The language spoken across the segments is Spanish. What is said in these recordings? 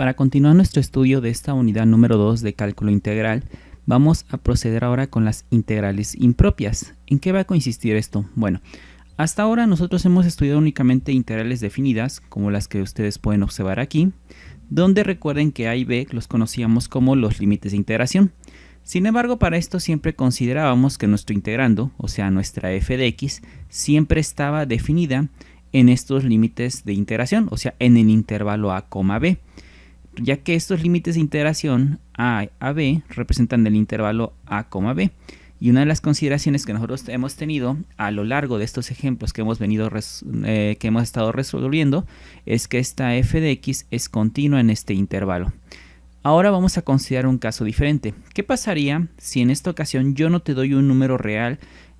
Para continuar nuestro estudio de esta unidad número 2 de cálculo integral, vamos a proceder ahora con las integrales impropias. ¿En qué va a consistir esto? Bueno, hasta ahora nosotros hemos estudiado únicamente integrales definidas, como las que ustedes pueden observar aquí, donde recuerden que A y B los conocíamos como los límites de integración. Sin embargo, para esto siempre considerábamos que nuestro integrando, o sea nuestra f de x, siempre estaba definida en estos límites de integración, o sea en el intervalo a, b, ya que estos límites de integración a b representan el intervalo a, b. Y una de las consideraciones que nosotros hemos tenido a lo largo de estos ejemplos que hemos estado resolviendo es que esta f de x es continua en este intervalo. Ahora vamos a considerar un caso diferente. ¿Qué pasaría si en esta ocasión yo no te doy un número real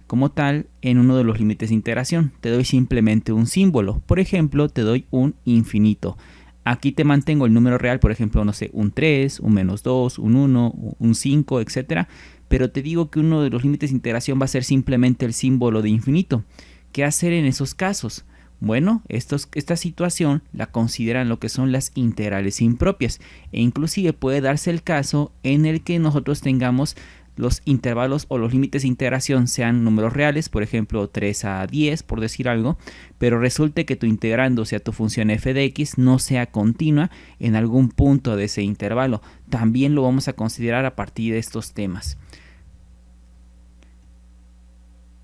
como tal en uno de los límites de integración? Te doy simplemente un símbolo. Por ejemplo, te doy un infinito. Aquí te mantengo el número real, por ejemplo, no sé, un 3, un menos 2, un 1, un 5, etc. Pero te digo que uno de los límites de integración va a ser simplemente el símbolo de infinito. ¿Qué hacer en esos casos? Bueno, esta situación la consideran lo que son las integrales impropias, e inclusive puede darse el caso en el que nosotros tengamos los intervalos o los límites de integración sean números reales, por ejemplo 3 a 10 por decir algo, pero resulte que tu integrando, o sea tu función f de x, no sea continua en algún punto de ese intervalo. También lo vamos a considerar a partir de estos temas.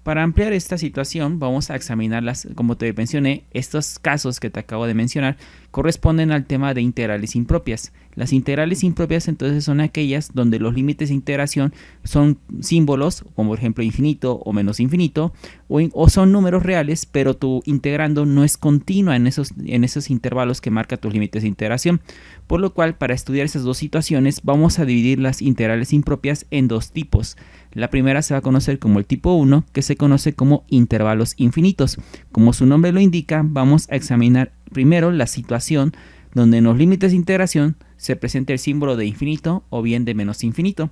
Para ampliar esta situación vamos a examinarlas, como te mencioné, estos casos que te acabo de mencionar corresponden al tema de integrales impropias. Las integrales impropias entonces son aquellas donde los límites de integración son símbolos, como por ejemplo infinito o menos infinito, o son números reales, pero tu integrando no es continua en esos intervalos que marca tus límites de integración. Por lo cual, para estudiar esas dos situaciones vamos a dividir las integrales impropias en dos tipos. La primera se va a conocer como el tipo 1, que se conoce como intervalos infinitos. Como su nombre lo indica, vamos a examinar primero la situación donde en los límites de integración se presenta el símbolo de infinito o bien de menos infinito.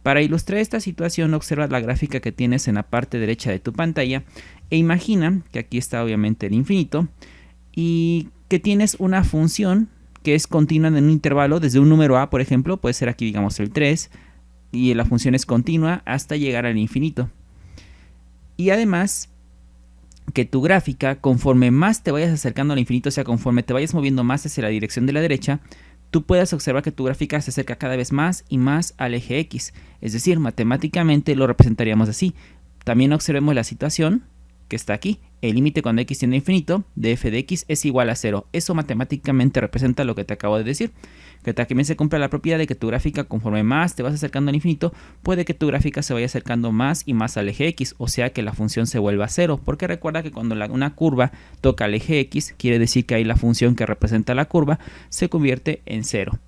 Para ilustrar esta situación, observa la gráfica que tienes en la parte derecha de tu pantalla e imagina que aquí está obviamente el infinito y que tienes una función que es continua en un intervalo desde un número a, por ejemplo, puede ser aquí digamos el 3, y la función es continua hasta llegar al infinito. Y además que tu gráfica, conforme más te vayas acercando al infinito, o sea, conforme te vayas moviendo más hacia la dirección de la derecha, tú puedas observar que tu gráfica se acerca cada vez más y más al eje X. Es decir, matemáticamente lo representaríamos así. También observemos la situación que está aquí. El límite cuando x tiende a infinito de f de x es igual a 0. Eso matemáticamente representa lo que te acabo de decir. Que también se cumple la propiedad de que tu gráfica, conforme más te vas acercando al infinito, puede que tu gráfica se vaya acercando más y más al eje x, o sea que la función se vuelva a 0. Porque recuerda que cuando una curva toca el eje x, quiere decir que ahí la función que representa la curva se convierte en 0.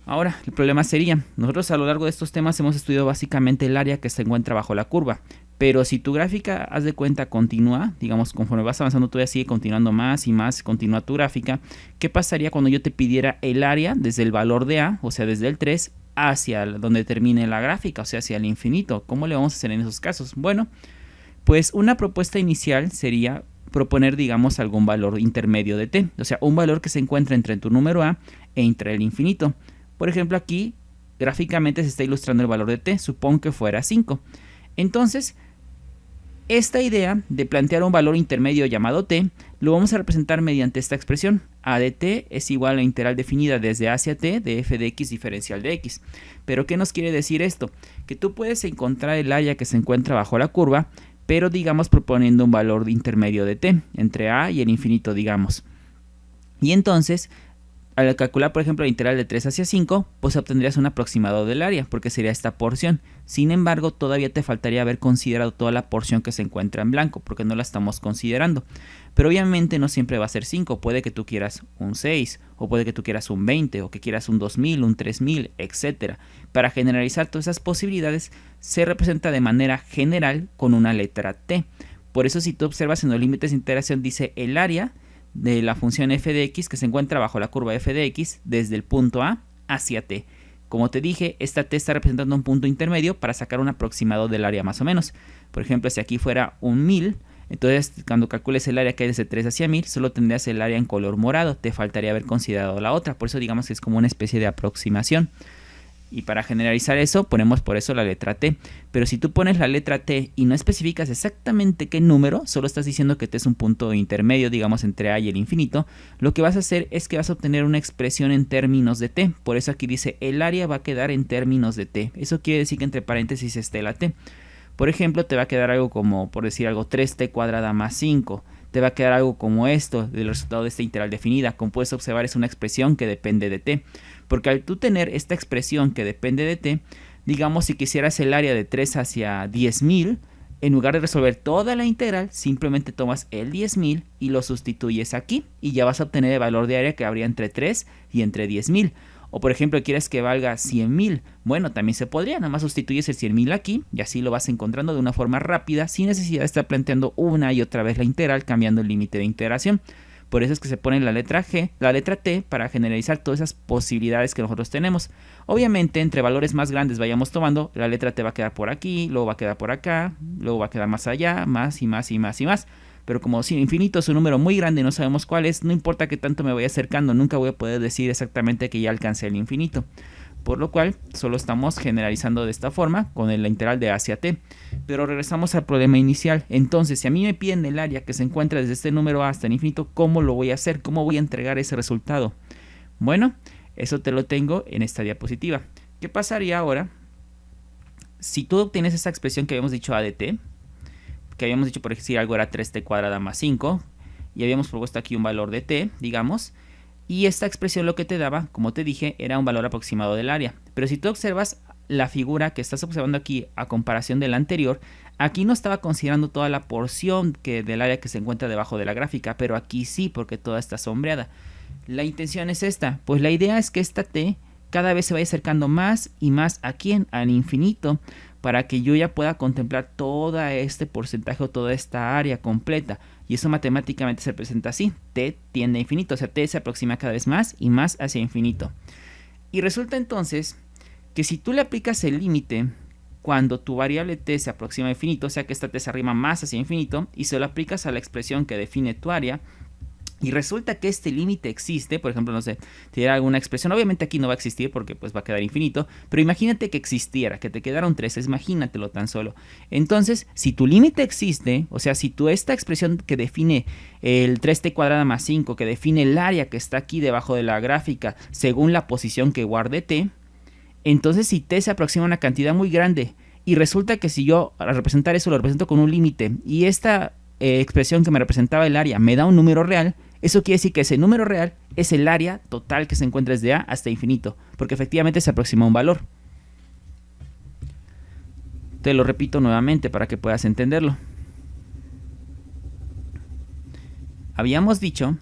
Ahora, el problema sería, nosotros a lo largo de estos temas hemos estudiado básicamente el área que se encuentra bajo la curva. Pero si tu gráfica, haz de cuenta, continúa, digamos, conforme vas avanzando todavía sigue continuando más y más, continúa tu gráfica, ¿qué pasaría cuando yo te pidiera el área desde el valor de A, o sea, desde el 3, hacia donde termine la gráfica, o sea, hacia el infinito? ¿Cómo le vamos a hacer en esos casos? Bueno, pues una propuesta inicial sería proponer, digamos, algún valor intermedio de t, o sea, un valor que se encuentra entre tu número A e entre el infinito. Por ejemplo, aquí gráficamente se está ilustrando el valor de t, supongo que fuera 5. Entonces, esta idea de plantear un valor intermedio llamado t, lo vamos a representar mediante esta expresión. A de t es igual a la integral definida desde a hacia t de f de x diferencial de x. ¿Pero qué nos quiere decir esto? Que tú puedes encontrar el área que se encuentra bajo la curva, pero digamos proponiendo un valor intermedio de t, entre a y el infinito, digamos. Y entonces, al calcular, por ejemplo, la integral de 3 hacia 5, pues obtendrías un aproximado del área, porque sería esta porción. Sin embargo, todavía te faltaría haber considerado toda la porción que se encuentra en blanco, porque no la estamos considerando. Pero obviamente no siempre va a ser 5, puede que tú quieras un 6, o puede que tú quieras un 20, o que quieras un 2000, un 3000, etc. Para generalizar todas esas posibilidades, se representa de manera general con una letra t. Por eso si tú observas en los límites de integración dice el área de la función f de x que se encuentra bajo la curva f de x desde el punto A hacia t. Como te dije, esta t está representando un punto intermedio para sacar un aproximado del área más o menos. Por ejemplo, si aquí fuera un 1000, Entonces, cuando calcules el área que hay desde 3 hacia 1000, solo tendrías el área en color morado. Te faltaría haber considerado la otra. Por eso digamos que es como una especie de aproximación. Y para generalizar eso, ponemos por eso la letra T. Pero si tú pones la letra T y no especificas exactamente qué número, solo estás diciendo que T es un punto intermedio, digamos, entre A y el infinito, lo que vas a hacer es que vas a obtener una expresión en términos de T. Por eso aquí dice, el área va a quedar en términos de T. Eso quiere decir que entre paréntesis esté la T. Por ejemplo, te va a quedar algo como, por decir algo, 3t cuadrada más 5. Te va a quedar algo como esto, del resultado de esta integral definida. Como puedes observar, es una expresión que depende de T. Porque al tú tener esta expresión que depende de T, digamos si quisieras el área de 3 hacia 10.000, en lugar de resolver toda la integral, simplemente tomas el 10.000 y lo sustituyes aquí. Y ya vas a obtener el valor de área que habría entre 3 y entre 10.000. O por ejemplo, quieres que valga 100.000. Bueno, también se podría, nada más sustituyes el 100.000 aquí y así lo vas encontrando de una forma rápida sin necesidad de estar planteando una y otra vez la integral cambiando el límite de integración. Por eso es que se pone la letra G, la letra T para generalizar todas esas posibilidades que nosotros tenemos. Obviamente, entre valores más grandes vayamos tomando, la letra T va a quedar por aquí, luego va a quedar por acá, luego va a quedar más allá, más y más y más y más. Pero como si infinito es un número muy grande y no sabemos cuál es, no importa qué tanto me vaya acercando, nunca voy a poder decir exactamente que ya alcancé el infinito. Por lo cual, solo estamos generalizando de esta forma con la integral de A hacia T. Pero regresamos al problema inicial. Entonces, si a mí me piden el área que se encuentra desde este número A hasta el infinito, ¿cómo lo voy a hacer? ¿Cómo voy a entregar ese resultado? Bueno, eso te lo tengo en esta diapositiva. ¿Qué pasaría ahora si tú obtienes esa expresión que habíamos dicho A de T? Que habíamos dicho, por decir algo, era 3t cuadrada más 5. Y habíamos propuesto aquí un valor de T, digamos. Y esta expresión lo que te daba, como te dije, era un valor aproximado del área. Pero si tú observas la figura que estás observando aquí a comparación de la anterior, aquí no estaba considerando toda la porción del área que se encuentra debajo de la gráfica, pero aquí sí, porque toda está sombreada. La intención es esta, pues la idea es que esta T cada vez se vaya acercando más y más ¿a quién? Al infinito, para que yo ya pueda contemplar todo este porcentaje o toda esta área completa. Y eso matemáticamente se presenta así, T tiende a infinito, o sea, T se aproxima cada vez más y más hacia infinito. Y resulta entonces que si tú le aplicas el límite cuando tu variable T se aproxima a infinito, o sea que esta T se arrima más hacia infinito, y se lo aplicas a la expresión que define tu área, y resulta que este límite existe, por ejemplo, no sé, te diera alguna expresión, obviamente aquí no va a existir porque pues va a quedar infinito, pero imagínate que existiera, que te quedaron 3, imagínatelo tan solo. Entonces, si tu límite existe, o sea, si esta expresión que define el 3t cuadrada más 5, que define el área que está aquí debajo de la gráfica según la posición que guarde T, entonces si T se aproxima a una cantidad muy grande, y resulta que si yo al representar eso lo represento con un límite, y esta expresión que me representaba el área me da un número real, eso quiere decir que ese número real es el área total que se encuentra desde A hasta infinito, porque efectivamente se aproxima a un valor. Te lo repito nuevamente para que puedas entenderlo. Habíamos dicho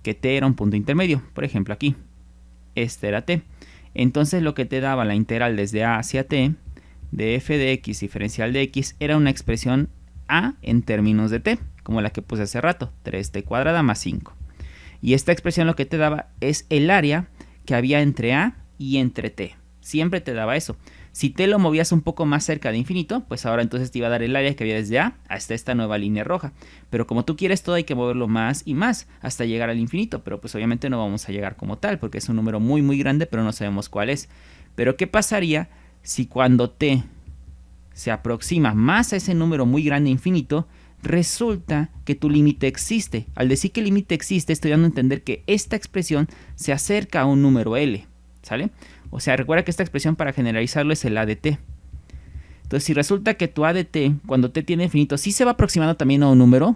que T era un punto intermedio, por ejemplo aquí. Este era T. Entonces lo que te daba la integral desde A hacia T de f de x diferencial de x era una expresión A en términos de T, como la que puse hace rato, 3t cuadrada más 5. Y esta expresión lo que te daba es el área que había entre A y entre T. Siempre te daba eso. Si T lo movías un poco más cerca de infinito, pues ahora entonces te iba a dar el área que había desde A hasta esta nueva línea roja. Pero como tú quieres todo hay que moverlo más y más hasta llegar al infinito. Pero pues obviamente no vamos a llegar como tal porque es un número muy muy grande pero no sabemos cuál es. Pero ¿qué pasaría si cuando T se aproxima más a ese número muy grande infinito, resulta que tu límite existe? Al decir que el límite existe, estoy dando a entender que esta expresión se acerca a un número L, ¿sale? O sea, recuerda que esta expresión para generalizarlo es el A de T. Entonces, si resulta que tu A de T, cuando T tiene infinito, sí se va aproximando también a un número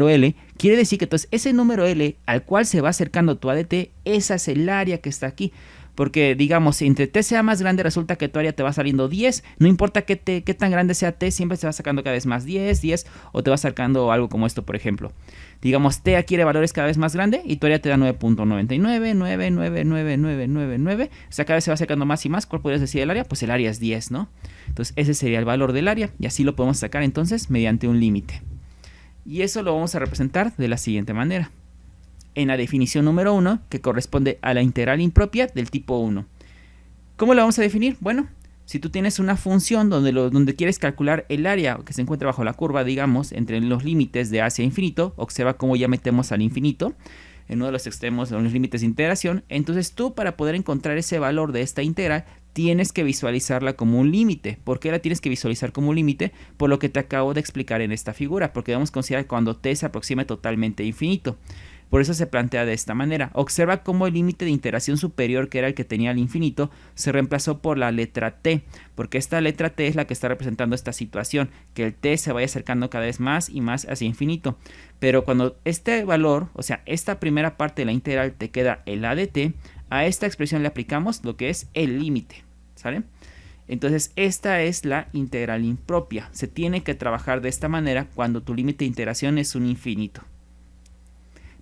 L, quiere decir que entonces ese número L al cual se va acercando tu A de T, esa es el área que está aquí. Porque, digamos, si entre T sea más grande, resulta que tu área te va saliendo 10. No importa qué tan grande sea T, siempre se va sacando cada vez más 10, 10, o te va sacando algo como esto, por ejemplo. Digamos, T adquiere valores cada vez más grande y tu área te da 9.99, o sea, cada vez se va acercando más y más. ¿Cuál podrías decir el área? Pues el área es 10, ¿no? Entonces, ese sería el valor del área y así lo podemos sacar entonces mediante un límite. Y eso lo vamos a representar de la siguiente manera. En la definición número 1, que corresponde a la integral impropia del tipo 1. ¿Cómo la vamos a definir? Bueno, Si tú tienes una función donde quieres calcular el área que se encuentra bajo la curva, digamos, entre los límites de hacia infinito, observa cómo ya metemos al infinito en uno de los extremos de los límites de integración. Entonces tú, para poder encontrar ese valor de esta integral, tienes que visualizarla como un límite. ¿Por qué la tienes que visualizar como un límite? Por lo que te acabo de explicar en esta figura, porque debemos considerar cuando t se aproxime totalmente a infinito. Por eso se plantea de esta manera. Observa cómo el límite de integración superior, que era el que tenía el infinito, se reemplazó por la letra t, porque esta letra t es la que está representando esta situación, que el t se vaya acercando cada vez más y más hacia infinito. Pero cuando este valor, o sea, esta primera parte de la integral te queda el a de t, a esta expresión le aplicamos lo que es el límite, ¿sale? Entonces esta es la integral impropia. Se tiene que trabajar de esta manera cuando tu límite de integración es un infinito.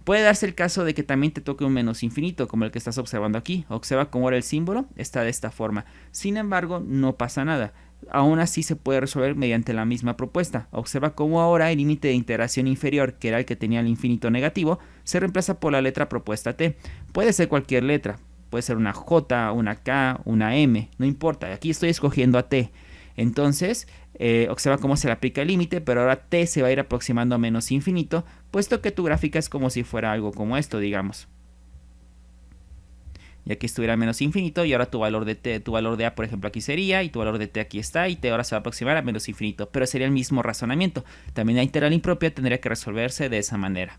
Puede darse el caso de que también te toque un menos infinito, como el que estás observando aquí. Observa cómo ahora el símbolo está de esta forma. Sin embargo, no pasa nada. Aún así se puede resolver mediante la misma propuesta. Observa cómo ahora el límite de integración inferior, que era el que tenía el infinito negativo, se reemplaza por la letra propuesta t. Puede ser cualquier letra. Puede ser una J, una K, una M. No importa. Aquí estoy escogiendo a t. Entonces, observa cómo se le aplica el límite, pero ahora t se va a ir aproximando a menos infinito, puesto que tu gráfica es como si fuera algo como esto, digamos. Y aquí estuviera menos infinito, y ahora tu valor de t, tu valor de a, por ejemplo, aquí sería, y tu valor de t aquí está, y t ahora se va a aproximar a menos infinito, pero sería el mismo razonamiento. También la integral impropia tendría que resolverse de esa manera.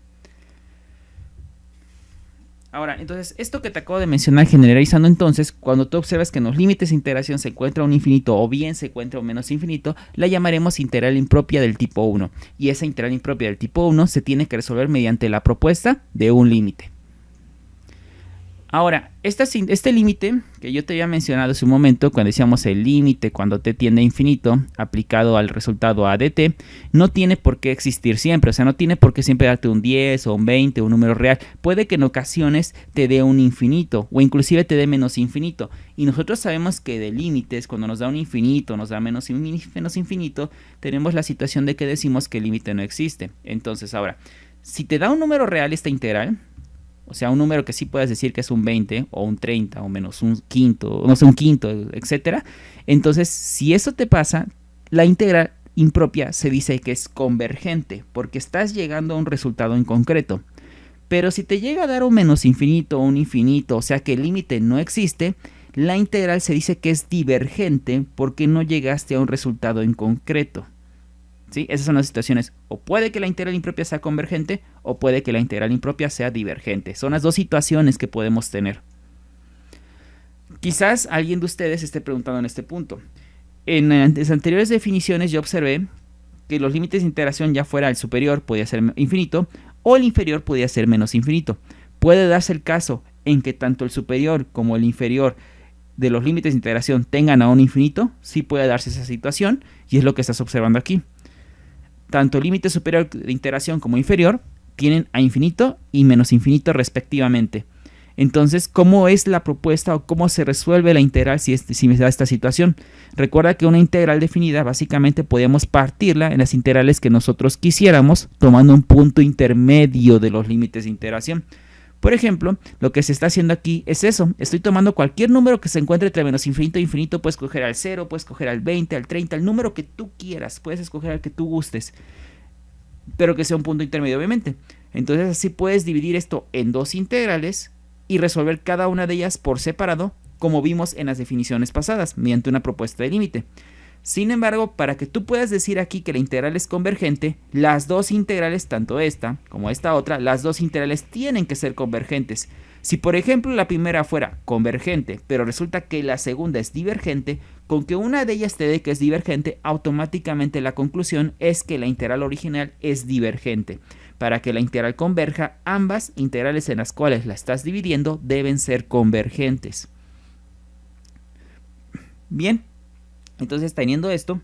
Ahora, entonces, esto que te acabo de mencionar, generalizando entonces, cuando tú observas que en los límites de integración se encuentra un infinito o bien se encuentra un menos infinito, la llamaremos integral impropia del tipo 1. Y esa integral impropia del tipo 1 se tiene que resolver mediante la propuesta de un límite. Ahora, este límite que yo te había mencionado hace un momento, cuando decíamos el límite cuando t tiende a infinito, aplicado al resultado a de t, no tiene por qué existir siempre. O sea, no tiene por qué siempre darte un 10 o un 20 o un número real. Puede que en ocasiones te dé un infinito o inclusive te dé menos infinito. Y nosotros sabemos que de límites, cuando nos da un infinito, nos da menos infinito, tenemos la situación de que decimos que el límite no existe. Entonces, ahora, si te da un número real esta integral, o sea, un número que sí puedes decir que es un 20 o un 30 o menos un quinto, no sé, un quinto, etcétera. Entonces, si eso te pasa, la integral impropia se dice que es convergente porque estás llegando a un resultado en concreto. Pero si te llega a dar un menos infinito o un infinito, o sea que el límite no existe, la integral se dice que es divergente porque no llegaste a un resultado en concreto. ¿Sí? Esas son las situaciones. O puede que la integral impropia sea convergente o puede que la integral impropia sea divergente. Son las dos situaciones que podemos tener. Quizás alguien de ustedes esté preguntando en este punto. En las anteriores definiciones yo observé que los límites de integración, ya fuera el superior podía ser infinito o el inferior podía ser menos infinito. Puede darse el caso en que tanto el superior como el inferior de los límites de integración tengan a un infinito. Sí puede darse esa situación y es lo que estás observando aquí. Tanto el límite superior de integración como inferior tienen a infinito y menos infinito respectivamente. Entonces, ¿cómo es la propuesta o cómo se resuelve la integral si me da esta situación? Recuerda que una integral definida básicamente podemos partirla en las integrales que nosotros quisiéramos, tomando un punto intermedio de los límites de integración. Por ejemplo, lo que se está haciendo aquí es eso. Estoy tomando cualquier número que se encuentre entre menos infinito e infinito. Puedes escoger al 0, puedes escoger al 20, al 30, el número que tú quieras. Puedes escoger al que tú gustes, pero que sea un punto intermedio, obviamente. Entonces así puedes dividir esto en dos integrales y resolver cada una de ellas por separado, como vimos en las definiciones pasadas, mediante una propuesta de límite. Sin embargo, para que tú puedas decir aquí que la integral es convergente, las dos integrales, tanto esta como esta otra, las dos integrales tienen que ser convergentes. Si por ejemplo la primera fuera convergente, pero resulta que la segunda es divergente, con que una de ellas te dé que es divergente, automáticamente la conclusión es que la integral original es divergente. Para que la integral converja, ambas integrales en las cuales la estás dividiendo deben ser convergentes. Bien. Entonces, teniendo esto,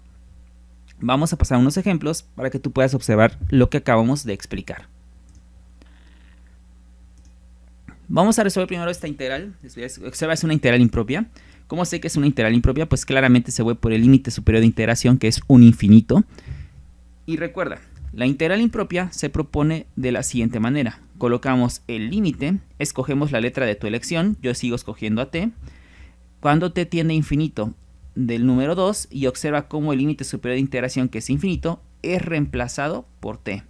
vamos a pasar unos ejemplos para que tú puedas observar lo que acabamos de explicar. Vamos a resolver primero esta integral. Observa, es una integral impropia. ¿Cómo sé que es una integral impropia? Pues claramente se ve por el límite superior de integración, que es un infinito. Y recuerda, la integral impropia se propone de la siguiente manera. Colocamos el límite, escogemos la letra de tu elección. Yo sigo escogiendo a t. Cuando t tiende a infinito, del número 2 y observa cómo el límite superior de integración, que es infinito, es reemplazado por t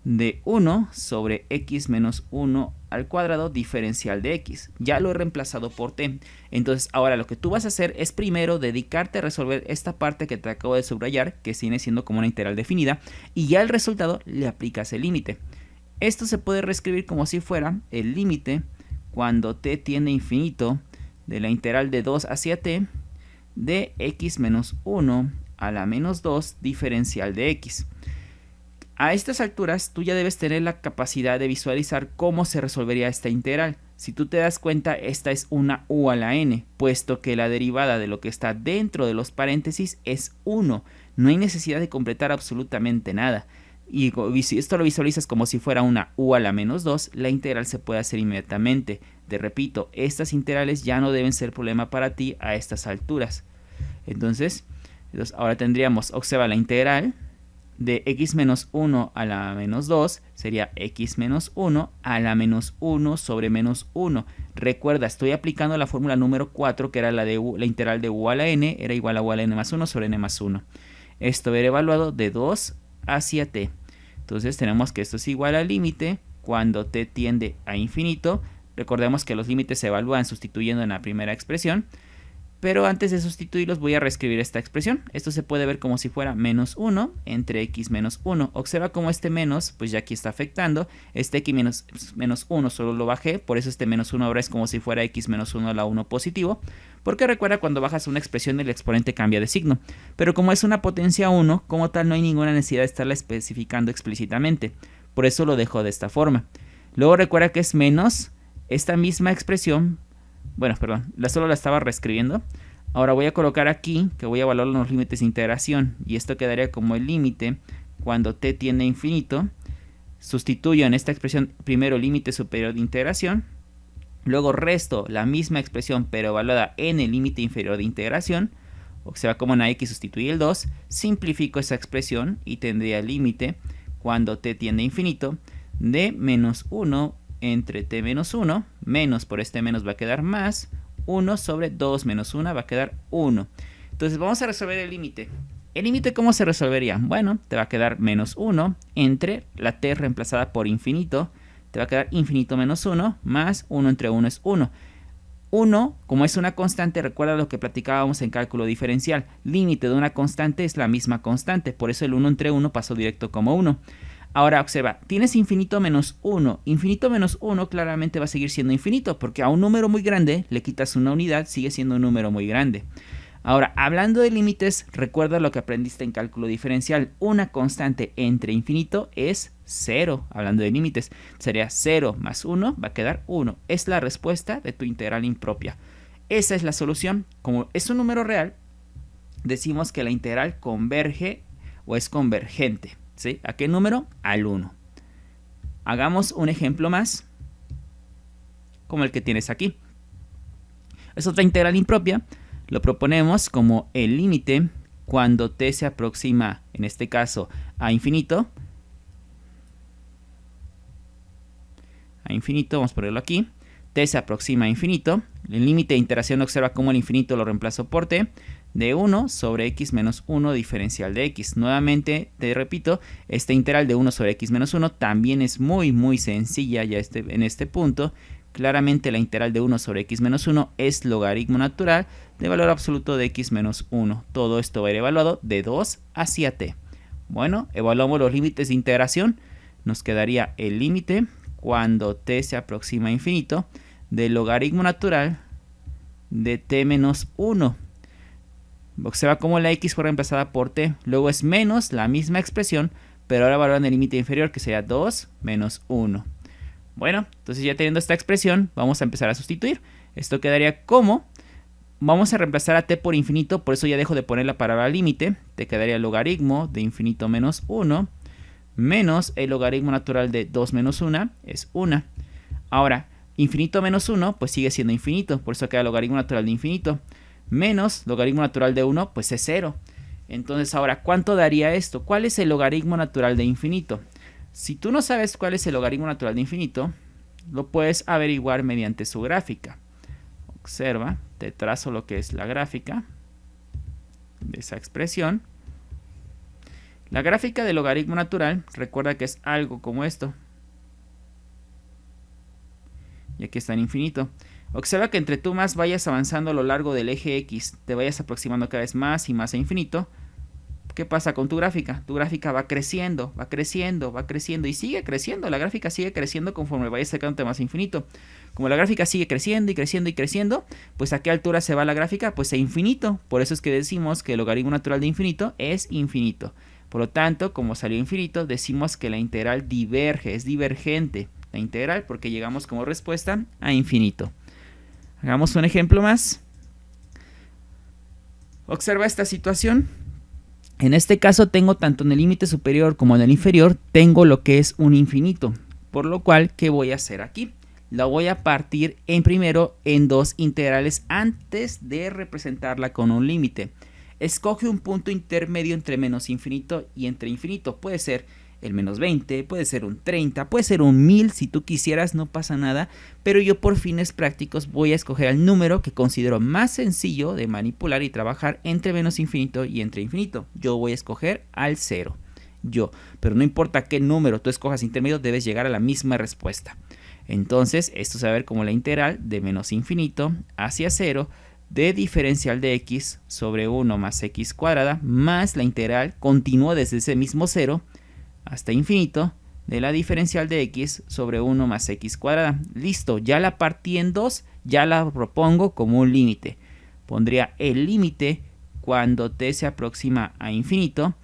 de 1 sobre x menos 1 al cuadrado diferencial de x. Ya lo he reemplazado por t. Entonces ahora lo que tú vas a hacer es primero dedicarte a resolver esta parte que te acabo de subrayar, que viene siendo como una integral definida, y ya el resultado le aplicas el límite. Esto se puede reescribir como si fuera el límite cuando t tiende a infinito de la integral de 2 hacia t de x menos 1 a la menos 2 diferencial de x. A estas alturas tú ya debes tener la capacidad de visualizar cómo se resolvería esta integral. Si tú te das cuenta, esta es una u a la n, puesto que la derivada de lo que está dentro de los paréntesis es 1. No hay necesidad de completar absolutamente nada. Y si esto lo visualizas como si fuera una u a la menos 2, la integral se puede hacer inmediatamente. Te repito, estas integrales ya no deben ser problema para ti a estas alturas. Entonces ahora tendríamos, observa, la integral de x menos 1 a la menos 2 sería x menos 1 a la menos 1 sobre menos 1. Recuerda, estoy aplicando la fórmula número 4, que era la integral de u a la n, era igual a u a la n más 1 sobre n más 1. Esto era evaluado de 2 hacia t. Entonces tenemos que esto es igual al límite cuando t tiende a infinito. Recordemos que los límites se evalúan sustituyendo en la primera expresión. Pero antes de sustituirlos voy a reescribir esta expresión. Esto se puede ver como si fuera menos 1 entre x menos 1. Observa cómo este menos, pues ya aquí está afectando. Este x menos 1 solo lo bajé, por eso este menos 1 ahora es como si fuera x menos 1 a la 1 positivo. Porque recuerda, cuando bajas una expresión el exponente cambia de signo. Pero como es una potencia 1, como tal no hay ninguna necesidad de estarla especificando explícitamente. Por eso lo dejo de esta forma. Luego recuerda que es menos esta misma expresión. Bueno, perdón, solo la estaba reescribiendo. Ahora voy a colocar aquí que voy a evaluar los límites de integración. Y esto quedaría como el límite cuando t tiende a infinito. Sustituyo en esta expresión primero límite superior de integración. Luego resto la misma expresión pero evaluada en el límite inferior de integración. Observa cómo en la x sustituye el 2. Simplifico esa expresión y tendría el límite cuando t tiende a infinito de menos 1 entre t menos 1, menos por este menos va a quedar más, 1 sobre 2 menos 1 va a quedar 1. Entonces vamos a resolver el límite. ¿El límite cómo se resolvería? Bueno, te va a quedar menos 1 entre la t reemplazada por infinito, te va a quedar infinito menos 1, más 1 entre 1 es 1. 1, como es una constante, recuerda lo que platicábamos en cálculo diferencial. Límite de una constante es la misma constante, por eso el 1 entre 1 pasó directo como 1. Ahora observa, tienes infinito menos 1. Infinito menos 1 claramente va a seguir siendo infinito, porque a un número muy grande le quitas una unidad, sigue siendo un número muy grande. Ahora, hablando de límites, recuerda lo que aprendiste en cálculo diferencial. Una constante entre infinito es 0. Hablando de límites, sería 0 más 1 va a quedar 1. Es la respuesta de tu integral impropia. Esa es la solución. Como es un número real, decimos que la integral converge o es convergente. ¿Sí? ¿A qué número? Al 1. Hagamos un ejemplo más, como el que tienes aquí. Es otra integral impropia. Lo proponemos como el límite cuando t se aproxima, en este caso, a infinito. A infinito, vamos a ponerlo aquí. T se aproxima a infinito. El límite de interacción, observa cómo el infinito lo reemplazo por t. De 1 sobre x menos 1 diferencial de x. Nuevamente, te repito, esta integral de 1 sobre x menos 1 también es muy sencilla ya en este punto. Claramente la integral de 1 sobre x menos 1 es logaritmo natural de valor absoluto de x menos 1. Todo esto va a ir evaluado de 2 hacia t. Bueno, evaluamos los límites de integración. Nos quedaría el límite cuando t se aproxima a infinito del logaritmo natural de t menos 1. Observa cómo la x fue reemplazada por t. Luego es menos la misma expresión, pero ahora evaluando el límite inferior, que sería 2 menos 1. Bueno, entonces ya teniendo esta expresión, vamos a empezar a sustituir. Esto quedaría como, vamos a reemplazar a t por infinito, por eso ya dejo de poner la palabra límite. Te quedaría el logaritmo de infinito menos 1, menos el logaritmo natural de 2 menos 1, es 1. Ahora, infinito menos 1, pues sigue siendo infinito, por eso queda logaritmo natural de infinito. Menos logaritmo natural de 1, pues es 0. Entonces ahora, ¿cuánto daría esto? ¿Cuál es el logaritmo natural de infinito? Si tú no sabes cuál es el logaritmo natural de infinito, lo puedes averiguar mediante su gráfica. Observa, te trazo lo que es la gráfica. de esa expresión. La gráfica del logaritmo natural, recuerda que es algo como esto. Y aquí está en infinito. Observa que entre tú más vayas avanzando a lo largo del eje X, te vayas aproximando cada vez más y más a infinito. ¿Qué pasa con tu gráfica? Tu gráfica va creciendo, va creciendo, va creciendo y sigue creciendo. La gráfica sigue creciendo conforme vayas acercándote más a infinito. Como la gráfica sigue creciendo y creciendo y creciendo, pues ¿a qué altura se va la gráfica? Pues a infinito. Por eso es que decimos que el logaritmo natural de infinito es infinito. Por lo tanto, como salió infinito, decimos que la integral diverge, es divergente. La integral porque llegamos como respuesta a infinito. Hagamos un ejemplo más. Observa esta situación. En este caso tengo tanto en el límite superior como en el inferior, tengo lo que es un infinito. Por lo cual, ¿qué voy a hacer aquí? La voy a partir primero en dos integrales antes de representarla con un límite. Escoge un punto intermedio entre menos infinito y entre infinito. Puede ser el menos 20, puede ser un 30, puede ser un 1000, si tú quisieras, no pasa nada, pero yo por fines prácticos voy a escoger el número que considero más sencillo de manipular y trabajar entre menos infinito y entre infinito. Yo voy a escoger al 0, pero no importa qué número tú escojas intermedio, debes llegar a la misma respuesta. Entonces, esto se va a ver como la integral de menos infinito hacia 0 de diferencial de x sobre 1 más x cuadrada, más la integral continúa desde ese mismo 0 hasta infinito de la diferencial de x sobre 1 más x cuadrada. Listo, ya la partí en dos, ya la propongo como un límite. Pondría el límite cuando t se aproxima a infinito.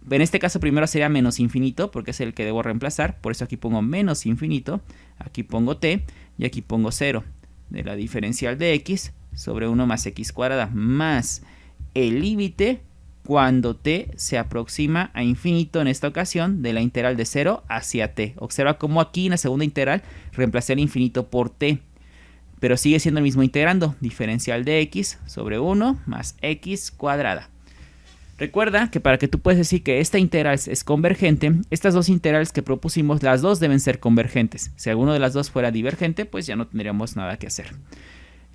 En este caso primero sería menos infinito porque es el que debo reemplazar. Por eso aquí pongo menos infinito, aquí pongo t y aquí pongo 0 de la diferencial de x sobre 1 más x cuadrada más el límite cuando t se aproxima a infinito, en esta ocasión de la integral de 0 hacia t. Observa cómo aquí en la segunda integral reemplacé el infinito por t, pero sigue siendo el mismo integrando, diferencial de x sobre 1 más x cuadrada. Recuerda que para que tú puedas decir que esta integral es convergente, estas dos integrales que propusimos, las dos deben ser convergentes. Si alguno de las dos fuera divergente, pues ya no tendríamos nada que hacer.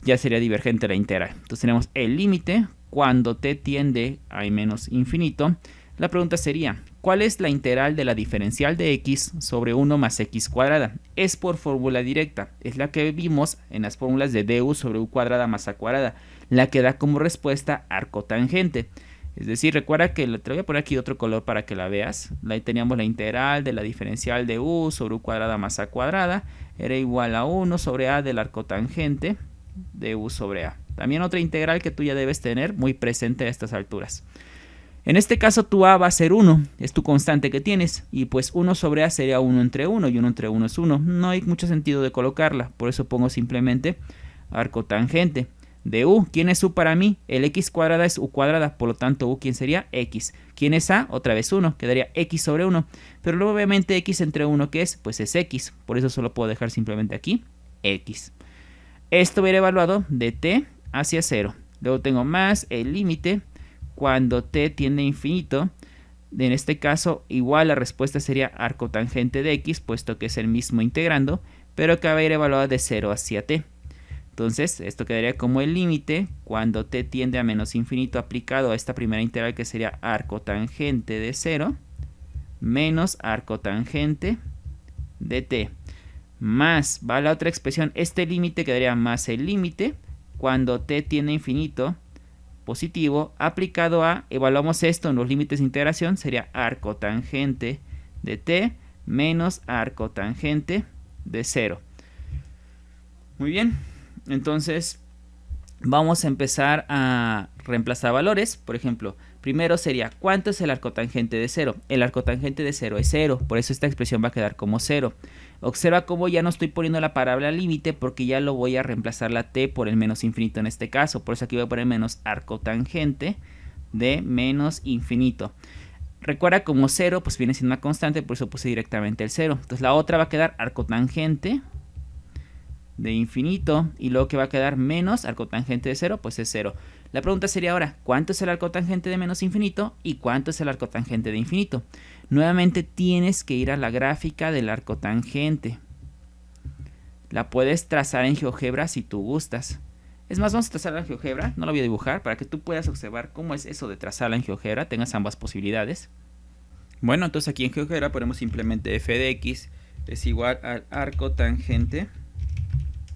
Ya sería divergente la integral. Entonces tenemos el límite cuando t tiende a menos infinito. La pregunta sería, ¿cuál es la integral de la diferencial de x sobre 1 más x cuadrada? Es por fórmula directa, es la que vimos en las fórmulas de du sobre u cuadrada más a cuadrada, la que da como respuesta arcotangente. Es decir, recuerda que te voy a poner aquí otro color para que la veas. Ahí teníamos la integral de la diferencial de u sobre u cuadrada más a cuadrada, era igual a 1 sobre a del arcotangente de u sobre a. También otra integral que tú ya debes tener muy presente a estas alturas. En este caso tu a va a ser 1, es tu constante que tienes, y pues 1 sobre a sería 1 entre 1, y 1 entre 1 es 1. No hay mucho sentido de colocarla, por eso pongo simplemente arcotangente de u. ¿Quién es u para mí? El x cuadrada es u cuadrada, por lo tanto u, ¿quién sería? X. ¿Quién es a? Otra vez 1, quedaría x sobre 1. Pero luego obviamente x entre 1, ¿qué es? Pues es x, por eso solo puedo dejar simplemente aquí x. Esto va a ir evaluado de t hacia 0. Luego tengo más el límite cuando t tiende a infinito. En este caso, igual la respuesta sería arcotangente de x, puesto que es el mismo integrando, pero que va a ir evaluado de 0 hacia t. Entonces, esto quedaría como el límite cuando t tiende a menos infinito aplicado a esta primera integral, que sería arcotangente de 0 menos arcotangente de t. Más, va la otra expresión, este límite quedaría más el límite cuando t tiende a infinito positivo aplicado a, evaluamos esto en los límites de integración, sería arcotangente de t menos arcotangente de 0. Muy bien, entonces vamos a empezar a reemplazar valores. Por ejemplo, primero sería, ¿cuánto es el arcotangente de 0? El arcotangente de 0 es 0, por eso esta expresión va a quedar como 0. Observa cómo ya no estoy poniendo la palabra límite porque ya lo voy a reemplazar la t por el menos infinito en este caso. Por eso aquí voy a poner menos arcotangente de menos infinito. Recuerda como 0 pues viene siendo una constante, por eso puse directamente el 0. Entonces la otra va a quedar arcotangente de infinito y luego que va a quedar menos arcotangente de 0, pues es 0. La pregunta sería ahora, ¿cuánto es el arcotangente de menos infinito y cuánto es el arcotangente de infinito? Nuevamente tienes que ir a la gráfica del arcotangente. La puedes trazar en GeoGebra si tú gustas. Es más, vamos a trazar en GeoGebra, no lo voy a dibujar, para que tú puedas observar cómo es eso de trazarla en GeoGebra, tengas ambas posibilidades. Bueno, entonces aquí en GeoGebra ponemos simplemente f de x es igual al arco tangente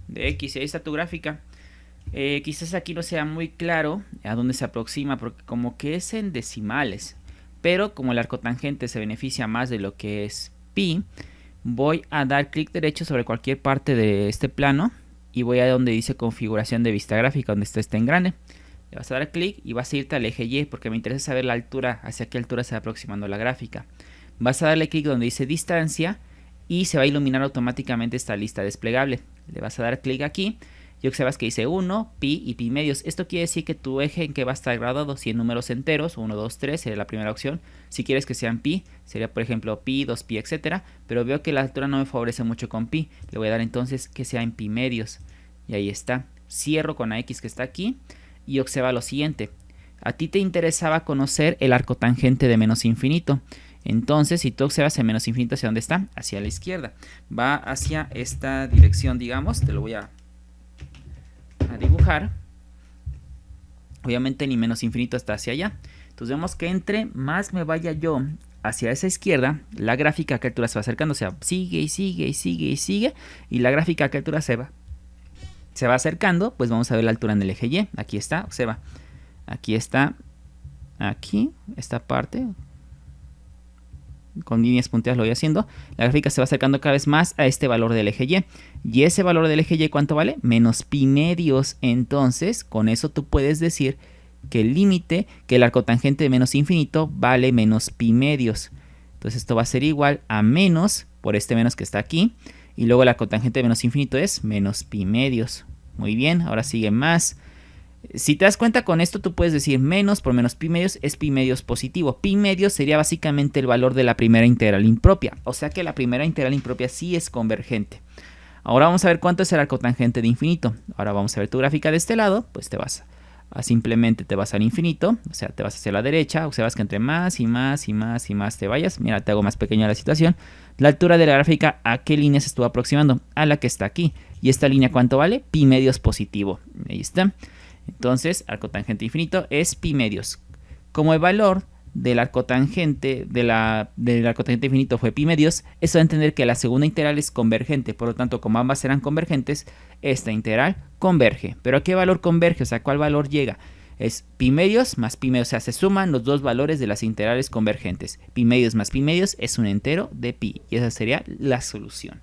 de x, y ahí está tu gráfica. Quizás aquí no sea muy claro a dónde se aproxima, porque como que es en decimales, pero como el arco tangente se beneficia más de lo que es pi, voy a dar clic derecho sobre cualquier parte de este plano y voy a donde dice configuración de vista gráfica, donde está este engrane. Le vas a dar clic y vas a irte al eje Y, porque me interesa saber la altura, hacia qué altura se va aproximando la gráfica. Vas a darle clic donde dice distancia y se va a iluminar automáticamente esta lista desplegable. Le vas a dar clic aquí y observas que dice 1, pi y pi medios. Esto quiere decir que tu eje en que va a estar graduado, si en números enteros, 1, 2, 3 sería la primera opción. Si quieres que sean pi, sería por ejemplo pi, 2 pi, etcétera. Pero veo que la altura no me favorece mucho con pi. Le voy a dar entonces que sea en pi medios. Y ahí está. Cierro con la x que está aquí y observa lo siguiente. A ti te interesaba conocer el arco tangente de menos infinito. Entonces, si tú observas el menos infinito, ¿hacia dónde está? Hacia la izquierda. Va hacia esta dirección, digamos. Te lo voy a dibujar. Obviamente ni menos infinito está hacia allá. Entonces vemos que entre más me vaya yo hacia esa izquierda, la gráfica a qué altura se va acercando. O sea, sigue y sigue y sigue y sigue. Y la gráfica a qué altura se va acercando. Pues vamos a ver la altura en el eje Y. Aquí está, observa. Aquí está. Aquí, esta parte. Con líneas punteadas lo voy haciendo. La gráfica se va acercando cada vez más a este valor del eje Y. Y ese valor del eje Y, ¿cuánto vale? Menos pi medios. Entonces, con eso tú puedes decir que el límite, que el arco tangente de menos infinito vale menos pi medios. Entonces esto va a ser igual a menos, por este menos que está aquí. Y luego el arco tangente de menos infinito es menos pi medios. Muy bien, ahora sigue más. Si te das cuenta, con esto tú puedes decir menos por menos pi medios es pi medios positivo. Pi medios sería básicamente el valor de la primera integral impropia. O sea que la primera integral impropia sí es convergente. Ahora vamos a ver cuánto es el arco tangente de infinito. Ahora vamos a ver tu gráfica de este lado. Pues te vas simplemente te vas al infinito. O sea, te vas hacia la derecha. Observas que entre más y más y más y más te vayas. Mira, te hago más pequeña la situación. La altura de la gráfica, ¿a qué línea se estuvo aproximando? A la que está aquí. ¿Y esta línea cuánto vale? Pi medios positivo. Ahí está. Entonces, arco tangente infinito es pi medios. Como el valor del arco tangente del arco tangente infinito fue pi medios, eso da a entender que la segunda integral es convergente. Por lo tanto, como ambas serán convergentes, esta integral converge. ¿Pero a qué valor converge? O sea, ¿a cuál valor llega? Es pi medios más pi medios. O sea, se suman los dos valores de las integrales convergentes. Pi medios más pi medios es un entero de pi. Y esa sería la solución.